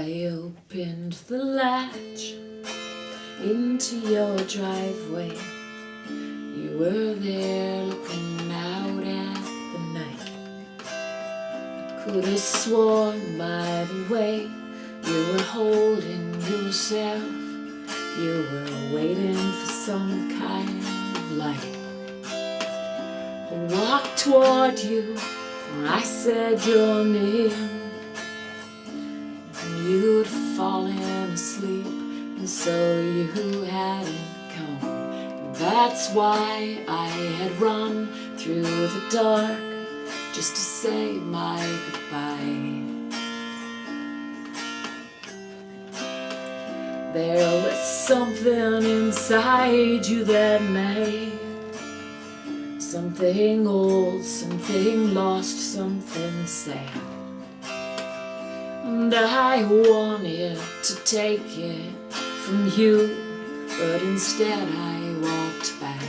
I opened the latch into your driveway. You were there looking out at the night. I could have sworn by the way you were holding yourself, you were waiting for some kind of light. I walked toward you when I said your name, and you'd fallen asleep, and so you hadn't come. That's why I had run through the dark just to say my goodbye. There was something inside you that night, something old, something lost, something sad. And I wanted to take it from you, but instead I walked back.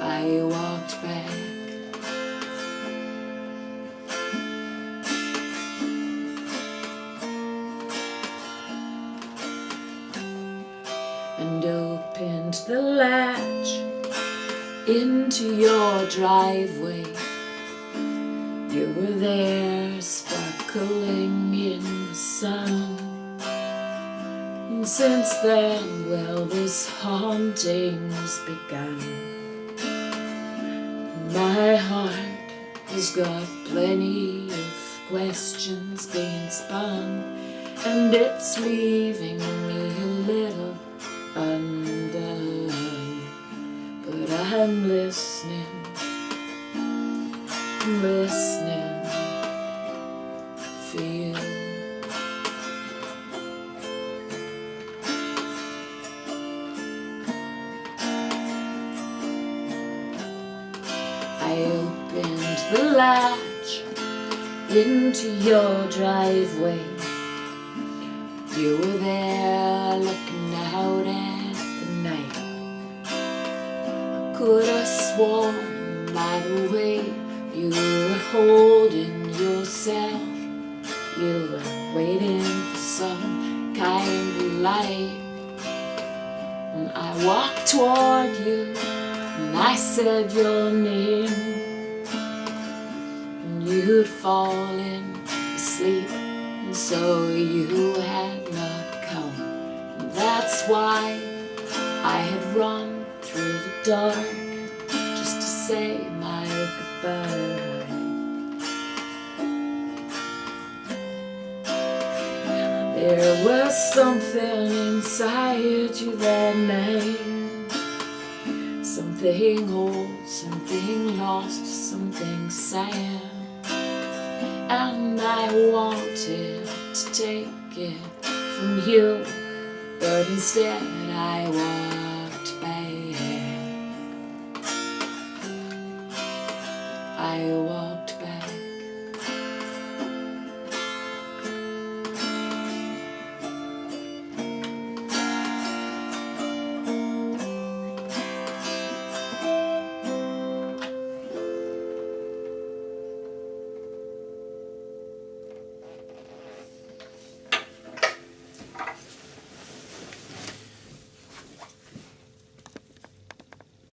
I walked back. And opened the latch into your driveway. You were there, sparkling in the sun. And since then, well, this haunting's begun. My heart has got plenty of questions being spun, and it's leaving me a little undone. But I'm listening for you. I opened the latch into your driveway. You were there looking out at the night. I could have sworn by the way you were holding yourself, you were waiting for some kind of light. And I walked toward you and I said your name, and you'd fallen asleep, and so you had not come. And that's why I had run through the dark just to say my goodbye. There was something inside you that night, something old, something lost, something sad. And I wanted to take it from you, but instead I walked back. I walked